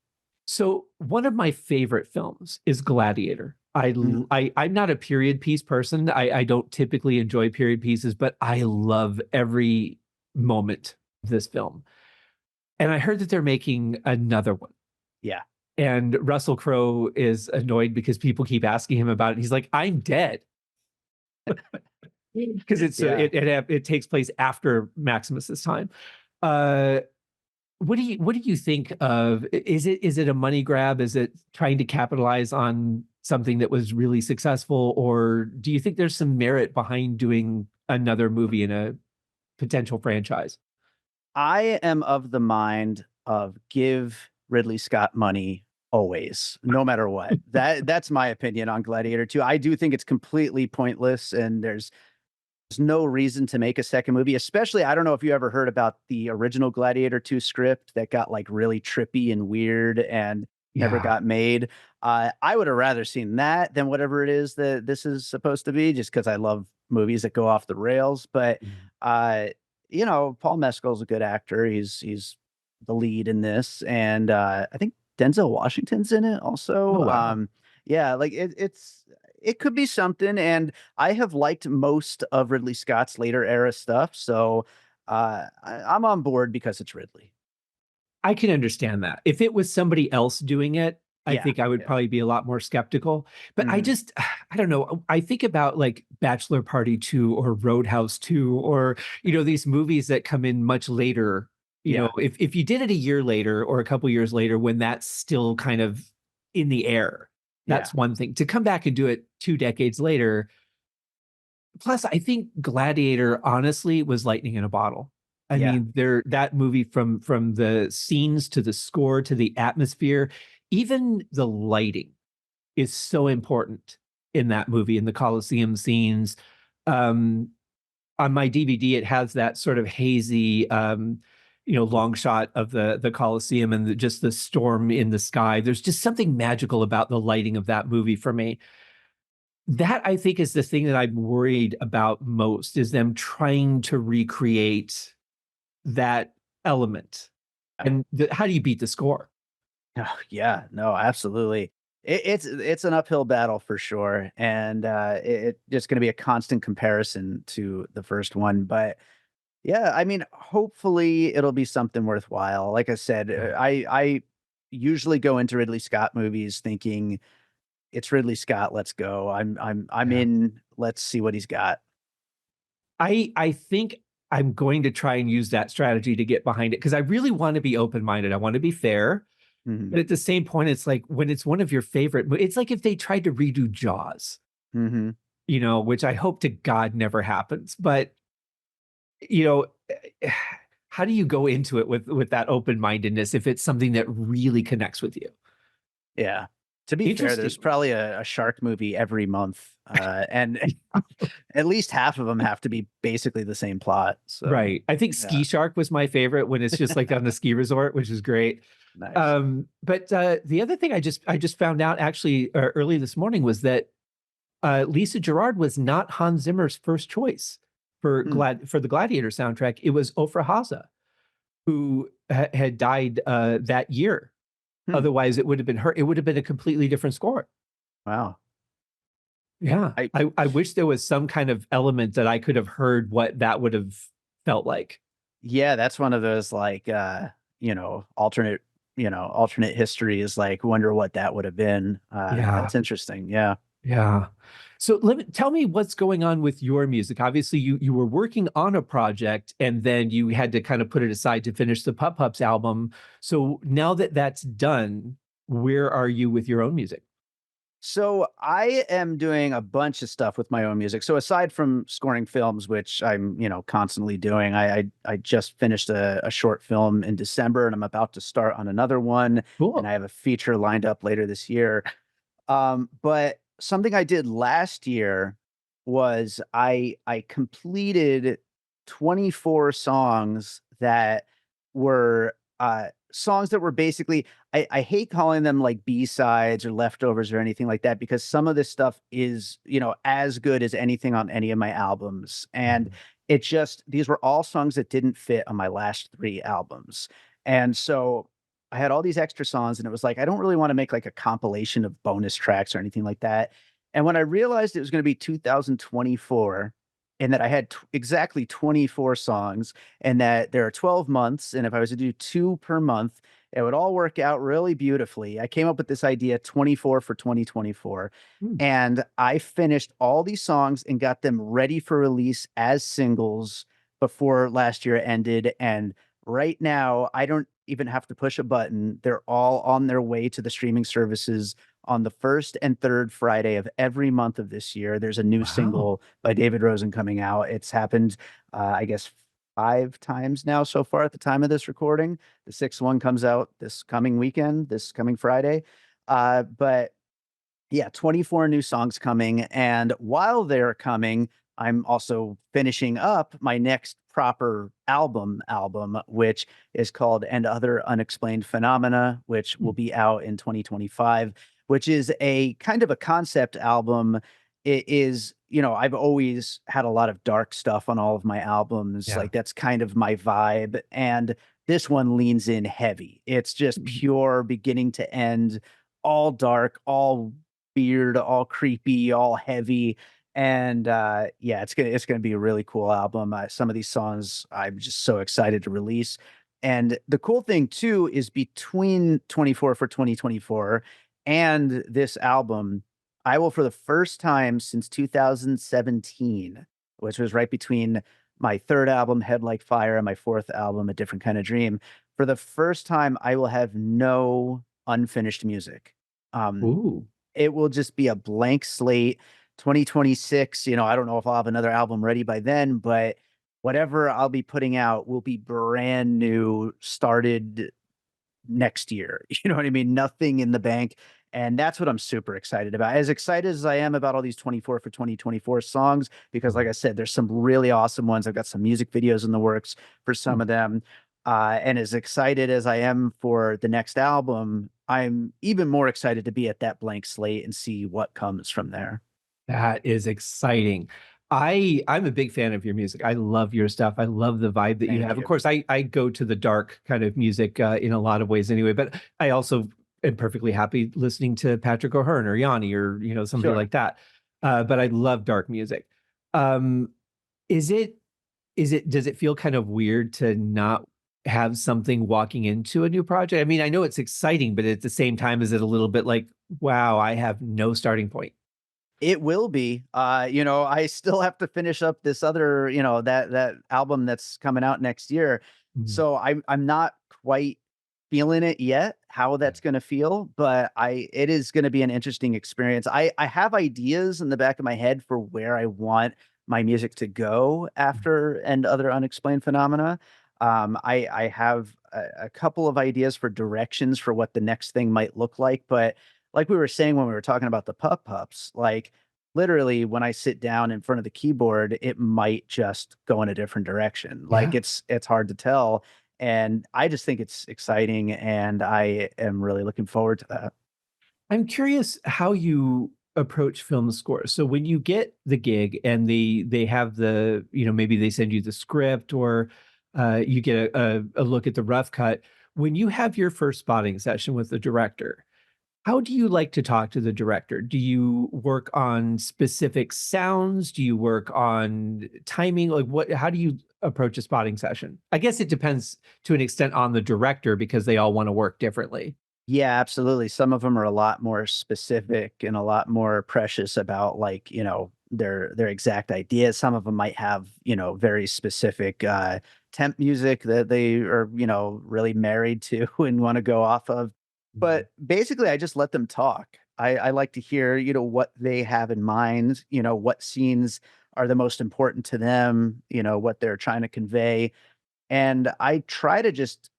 So one of my favorite films is Gladiator. Mhm. I'm not a period piece person. I don't typically enjoy period pieces, but I love every moment of this film. And I heard that they're making another one. Yeah. And Russell Crowe is annoyed because people keep asking him about it. He's like, I'm dead. Because Yeah. it takes place after Maximus's time. Uh, what do you think of? Is it a money grab? Is it trying to capitalize on something that was really successful, or do you think there's some merit behind doing another movie in a potential franchise? I am of the mind of give Ridley Scott money always, no matter what. That's my opinion on Gladiator 2. I do think it's completely pointless and there's no reason to make a second movie, especially I don't know if you ever heard about the original Gladiator 2 script that got like really trippy and weird and never Yeah. got made. I would have rather seen that than whatever it is that this is supposed to be, just because I love movies that go off the rails. But uh, Paul Mescal's a good actor. He's the lead in this, and I think Denzel Washington's in it also. Oh wow. Yeah, like it could be something, and I have liked most of Ridley Scott's later era stuff, so I'm on board because it's Ridley. I can understand that. If it was somebody else doing it, I Yeah, think I would yeah. probably be a lot more skeptical. But I Mhm. just, I don't know. I think about like Bachelor Party 2 or Roadhouse 2 or, these movies that come in much later. Yeah, If you did it a year later or a couple years later when that's still kind of in the air, yeah, that's one thing. To come back and do it 2 decades later, plus, I think Gladiator honestly was lightning in a bottle. I yeah, mean, that movie from the scenes to the score to the atmosphere, even the lighting is so important in that movie, in the Colosseum scenes. Um, on my DVD, it has that sort of hazy, long shot of the Colosseum and just the storm in the sky. There's just something magical about the lighting of that movie for me. That I think is the thing that I'm worried about most is them trying to recreate that element. yeah. And how do you beat the score? Oh, yeah, no, absolutely. It's an uphill battle for sure, and it's just going to be a constant comparison to the first one. But yeah, I mean, hopefully it'll be something worthwhile. Like I said, Yeah. I usually go into Ridley Scott movies thinking it's Ridley Scott. Let's go. I'm Yeah. in. Let's see what he's got. I think I'm going to try and use that strategy to get behind it because I really want to be open-minded. I want to be fair. Mhm, But at the same point, it's like when it's one of your favorite, it's like if they tried to redo Jaws, mhm. which I hope to God never happens. But you know, how do you go into it with that open-mindedness if it's something that really connects with you? Yeah. To be fair, there's Interesting. probably a shark movie every month, and at least half of them have to be basically the same plot. So Right. I think yeah, Ski Shark was my favorite when it's just like on the ski resort, which is great. nice. But the other thing I just found out actually early this morning was that Lisa Gerard was not Hans Zimmer's first choice Hmm, for the Gladiator soundtrack. It was Ofra Haza, who had died that year. hmm. Otherwise, it would have been her. It would have been a completely different score. Wow. Yeah. I I wish there was some kind of element that I could have heard what that would have felt like. Yeah, that's one of those like alternate history is like wonder what that would have been. Yeah. That's interesting. Yeah. Yeah. So tell me what's going on with your music. Obviously, you were working on a project and then you had to kind of put it aside to finish the Pups album. So now that that's done, where are you with your own music? So I am doing a bunch of stuff with my own music. So aside from scoring films, which I'm, constantly doing, I just finished a short film in December, and I'm about to start on another one, and Cool. I have a feature lined up later this year. But something I did last year was I completed 24 songs that were songs that were basically, I hate calling them like B-sides or leftovers or anything like that, because some of this stuff is, as good as anything on any of my albums. And it just, these were all songs that didn't fit on my last three albums. And so I had all these extra songs, and it was like, I don't really want to make like a compilation of bonus tracks or anything like that. And when I realized it was going to be 2024 and that I had exactly 24 songs and that there are 12 months, and if I was to do two per month, it would all work out really beautifully. I came up with this idea 24 for 2024. Hmm. And I finished all these songs and got them ready for release as singles before last year ended. And right now, I don't even have to push a button. They're all on their way to the streaming services on the first and third Friday of every month of this year. There's a new Wow. single by David Rosen coming out. It's happened, I guess, five times now so far at the time of this recording. The sixth one comes out this coming weekend, this coming Friday. But yeah, 24 new songs coming, and while they're coming, I'm also finishing up my next proper album, which is called And Other Unexplained Phenomena, which will be out in 2025, which is a kind of a concept album. It is, I've always had a lot of dark stuff on all of my albums, Yeah. like, that's kind of my vibe, and this one leans in heavy. It's just pure beginning to end, all dark, all weird, all creepy, all heavy. And yeah, it's gonna be a really cool album. Some of these songs I'm just so excited to release. And the cool thing too is between 24 for 2024 and this album, I will, for the first time since 2017, which was right between my third album, Head Like Fire, and my fourth album, A Different Kind of Dream. For the first time, I will have no unfinished music. Um, Ooh. it will just be a blank slate. 2026, I don't know if I'll have another album ready by then, but whatever I'll be putting out will be brand new, started next year. You know what I mean? Nothing in the bank. And that's what I'm super excited about. As excited as I am about all these 24 for 2024 songs, because like I said, there's some really awesome ones. I've got some music videos in the works for some of them. And as excited as I am for the next album, I'm even more excited to be at that blank slate and see what comes from there. That is exciting. I'm a big fan of your music. I love your stuff. I love the vibe that you Thank have. Of you. course, I go to the dark kind of music in a lot of ways anyway, but I also am perfectly happy listening to Patrick O'Hearn or Yanni or somebody Sure. like that. But I love dark music. Um, is it does it feel kind of weird to not have something walking into a new project? I mean, I know it's exciting, but at the same time, is it a little bit like, wow, I have no starting point? It will be. I still have to finish up this other, that album that's coming out next year. Mhm. So I'm not quite feeling it yet, how Yeah. that's gonna feel, but it is gonna be an interesting experience. I have ideas in the back of my head for where I want my music to go after And Other Unexplained Phenomena. I have a couple of ideas for directions for what the next thing might look like, but like we were saying when we were talking about the Pups, like, literally, when I sit down in front of the keyboard, it might just go in a different direction. Like, Yeah. it's hard to tell, and I just think it's exciting, and I am really looking forward to that. I'm curious how you approach film scores. So when you get the gig and they have the, maybe they send you the script or you get a look at the rough cut. When you have your first spotting session with the director, how do you like to talk to the director? Do you work on specific sounds? Do you work on timing? Like how do you approach a spotting session? I guess it depends to an extent on the director because they all want to work differently. Yeah, absolutely. Some of them are a lot more specific and a lot more precious about like, their exact ideas. Some of them might have, very specific temp music that they are, really married to and want to go off of. Mhm. But basically I just let them talk. I like to hear, what they have in mind, what scenes are the most important to them, what they're trying to convey. And I try to just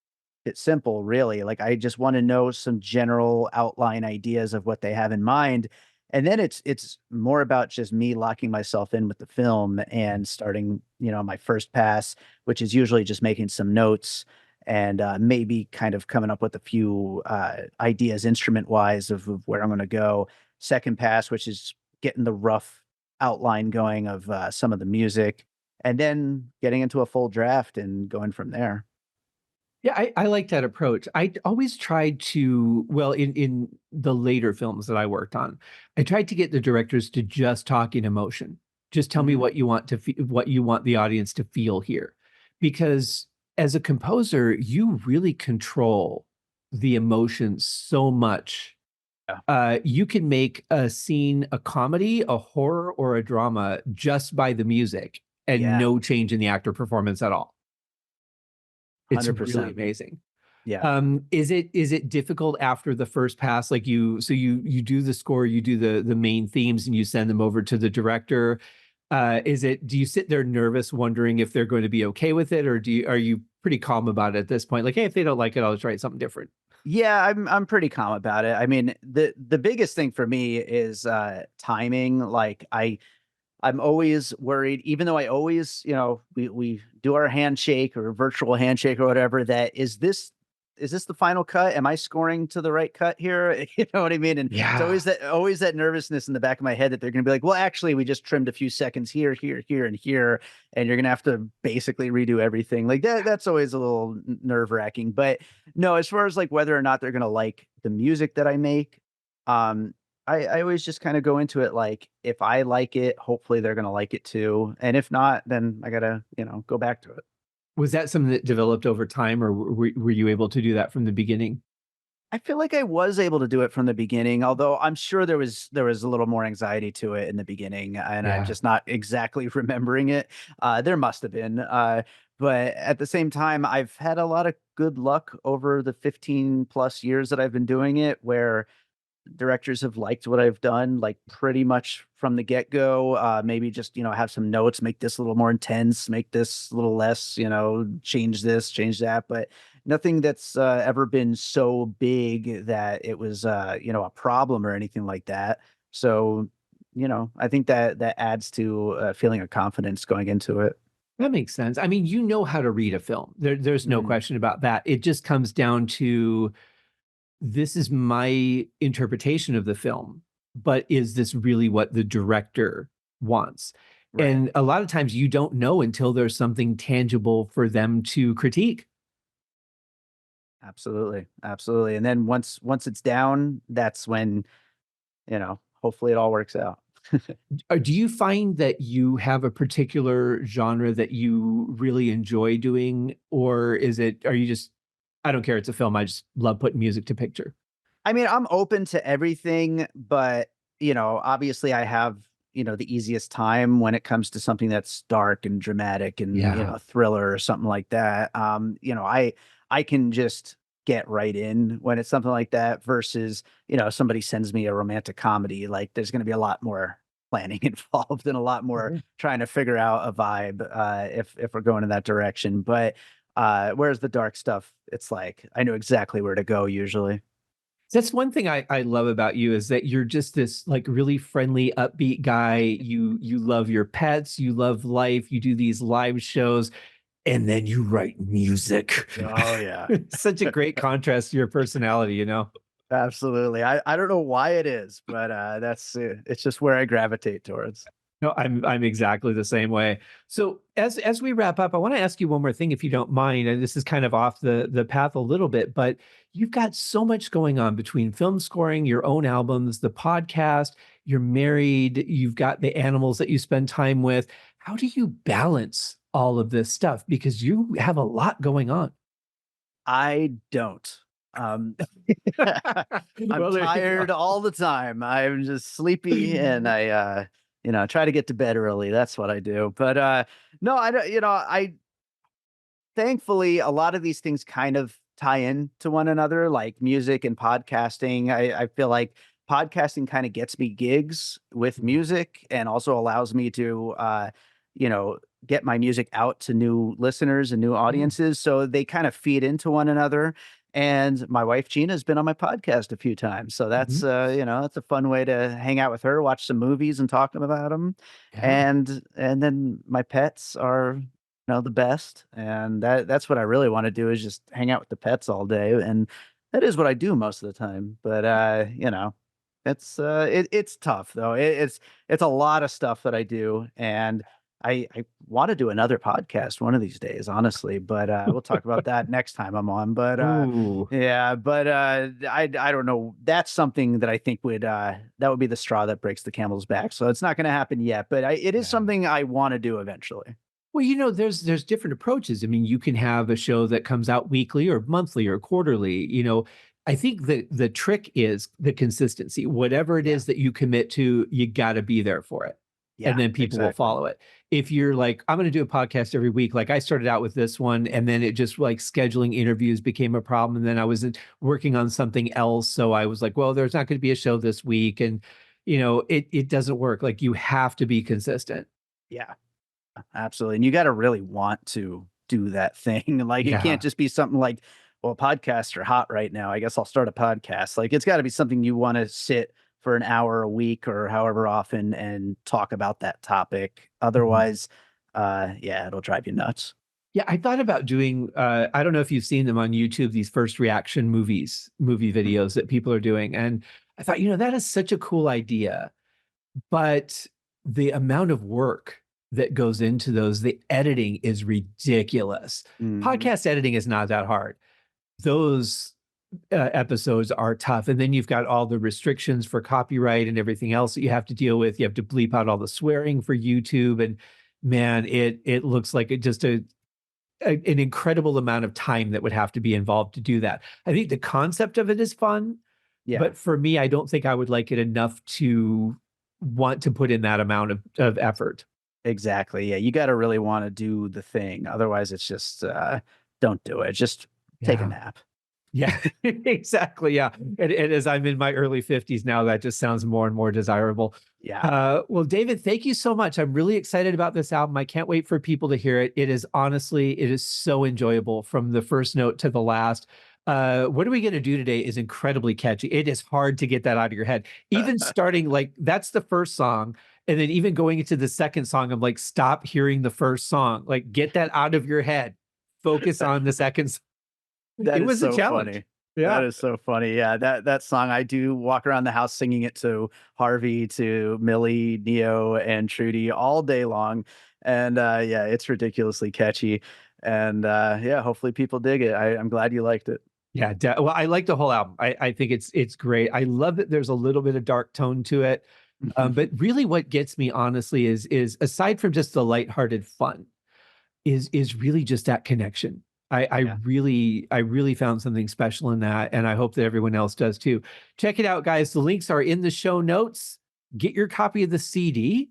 it's simple, really. Like, I just wanna know some general outline ideas of what they have in mind, and then it's more about just me locking myself in with the film and starting, my first pass, which is usually just making some notes and, maybe kind of coming up with a few, ideas instrument-wise of where I'm gonna go. Second pass, which is getting the rough outline going of, some of the music, and then getting into a full draft and going from there. Yeah, I like that approach. I always tried to, well, in the later films that I worked on, I tried to get the directors to just talk in emotion. Just tell me Mhm. what you want what you want the audience to feel here. Because as a composer, you really control the emotions so much. Yeah. You can make a scene a comedy, a horror, or a drama just by the music and Yeah, no change in the actor performance at all. It's really 100%. amazing. Yeah. Is it difficult after the first pass? Like you do the score, you do the main themes, and you send them over to the director. Do you sit there nervous, wondering if they're going to be okay with it, or are you pretty calm about it at this point? Like, hey, if they don't like it, I'll try something different. Yeah, I'm pretty calm about it. I mean, the biggest thing for me is, timing. Like, I'm always worried, even though I always, we do our handshake or virtual handshake or whatever, that is this the final cut? Am I scoring to the right cut here? You know what I mean? And it's Yeah. always that nervousness in the back of my head that they're gonna be like, well, actually, we just trimmed a few seconds here, here, here, and here, and you're gonna have to basically redo everything. Like that's always a little nerve-wracking. But no, as far as like whether or not they're gonna like the music that I make, um, I always just kinda go into it like, if I like it, hopefully they're gonna like it too, and if not, then I gotta, go back to it. Was that something that developed over time, or were you able to do that from the beginning? I feel like I was able to do it from the beginning, although I'm sure there was a little more anxiety to it in the beginning, and I'm Yeah. just not exactly remembering it. There must have been, but at the same time, I've had a lot of good luck over the 15 plus years that I've been doing it, where directors have liked what I've done, like, pretty much from the get-go, maybe just, have some notes, make this a little more intense, make this a little less, change this, change that, but nothing that's, ever been so big that it was, a problem or anything like that. So, I think that adds to a feeling of confidence going into it. That makes sense. I mean, you know how to read a film. There's no Mhm. question about that. It just comes down to, this is my interpretation of the film, but is this really what the director wants? Right. And a lot of times you don't know until there's something tangible for them to critique. Absolutely, absolutely, and then once it's down, that's when, hopefully it all works out. Do you find that you have a particular genre that you really enjoy doing? Or are you just, I don't care, it's a film, I just love putting music to picture? I mean, I'm open to everything, but, obviously I have, the easiest time when it comes to something that's dark and dramatic and, Yeah. a thriller or something like that. I can just get right in when it's something like that versus, somebody sends me a romantic comedy, like there's going to be a lot more planning involved and a lot more Mhm. trying to figure out a vibe if we're going in that direction. But whereas the dark stuff, it's like I know exactly where to go usually. That's one thing I love about you, is that you're just this, like, really friendly, upbeat guy. You love your pets, you love life, you do these live shows, and then you write music. Oh, yeah. Such a great contrast to your personality, you know? Absolutely. I don't know why it is, but, that's it's just where I gravitate towards. No, I'm exactly the same way. So as we wrap up, I want to ask you one more thing, if you don't mind. And this is kind of off the path a little bit, but you've got so much going on between film scoring, your own albums, the podcast, you're married, you've got the animals that you spend time with. How do you balance all of this stuff? Because you have a lot going on. I don't. I'm Well, there you tired go. all the time. I'm just sleepy, and I try to get to bed early. That's what I do. But no, I don't. I thankfully a lot of these things kind of tie in to one another, like music and podcasting. I feel like podcasting kind of gets me gigs with music, and also allows me to you know get my music out to new listeners and new Mm. audiences, so they kind of feed into one another. And my wife Gina has been on my podcast a few times, so that's Mhm. that's a fun way to hang out with her, watch some movies and talk about them. Yeah. And then my pets are the best, and that's what I really wanna do, is just hang out with the pets all day, and that is what I do most of the time. But it's tough though. It's a lot of stuff that I do, and I wanna do another podcast one of these days, honestly, but we'll talk about that next time I'm on. But Ooh. yeah, but I don't know. That's something that I think that would be the straw that breaks the camel's back. So it's not gonna happen yet, but it is Yeah. something I wanna do eventually. Well, there's different approaches. I mean, you can have a show that comes out weekly or monthly or quarterly. I think the trick is the consistency. Whatever it Yeah. is that you commit to, you got to be there for it. And Yeah, then people will exactly. follow it. If you're like, I'm going to do a podcast every week, like I started out with this one, and then it just like scheduling interviews became a problem. And then I was working on something else. So I was like, well, there's not going to be a show this week. And, it doesn't work. Like you have to be consistent. Yeah, absolutely. And you gotta really want to do that thing. Like, it can't Yeah. just be something like, well, podcasts are hot right now, I guess I'll start a podcast. Like, it's gotta be something you wanna sit for an hour a week or however often and talk about that topic. Mhm. Otherwise, yeah, it'll drive you nuts. Yeah, I thought about doing, I don't know if you've seen them on YouTube, these first reaction movie Mhm. videos that people are doing. And I thought, that is such a cool idea. But the amount of work that goes into those, the editing is ridiculous. Mhm. Podcast editing is not that hard. Those episodes are tough. And then you've got all the restrictions for copyright and everything else that you have to deal with. You have to bleep out all the swearing for YouTube. And man, it looks like an incredible amount of time that would have to be involved to do that. I think the concept of it is fun, Yeah. but for me, I don't think I would like it enough to want to put in that amount of effort. Exactly, yeah, you gotta really wanna do the thing, otherwise it's just, don't do it, just take a Yeah. nap. Yeah, exactly, yeah, and as I'm in my early 50s now, that just sounds more and more desirable. Yeah. Well, David, thank you so much. I'm really excited about this album. I can't wait for people to hear it. It is so enjoyable from the first note to the last. What Are We Gonna Do Today is incredibly catchy. It is hard to get that out of your head. Even starting like that's the first song, and then even going into the second song, I'm like, stop hearing the first song. Like, get that out of your head. Focus on the second. That It is was a so challenge. funny. That Yeah. is so funny. Yeah, that song, I do walk around the house singing it to Harvey, to Millie, Neo, and Trudy all day long, and, yeah, it's ridiculously catchy, and, yeah, hopefully people dig it. I'm glad you liked it. Yeah, well, I like the whole album. I think it's great. I love that there's a little bit of dark tone to it. But really what gets me honestly is aside from just the lighthearted fun, is really just that connection. Yeah. I really found something special in that, and I hope that everyone else does too. Check it out, guys. The links are in the show notes. Get your copy of the CD.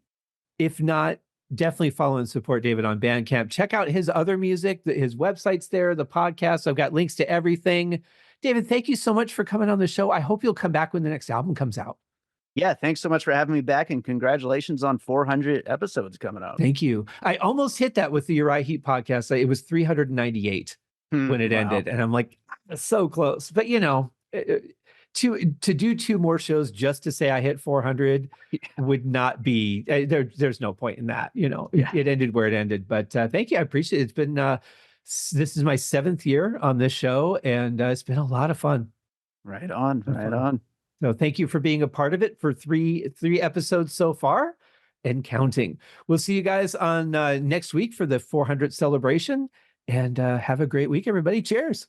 If not, definitely follow and support David on Bandcamp. Check out his other music, his website's there, the podcast. I've got links to everything. David, thank you so much for coming on the show. I hope you'll come back when the next album comes out. Yeah, thanks so much for having me back, and congratulations on 400 episodes coming up. Thank you. I almost hit that with the Uriah Heep podcast. It was 398 Hmm, when it wow. ended, and I'm like, so close. But to do two more shows just to say I hit 400 would not be there's no point in that. It, Yeah. it ended where it ended. But thank you. I appreciate it. It's been this is my 7th year on this show, and it's been a lot of fun. Right on, Been right fun. on. So thank you for being a part of it for three episodes so far and counting. We'll see you guys on next week for the 400th celebration, and have a great week, everybody. Cheers.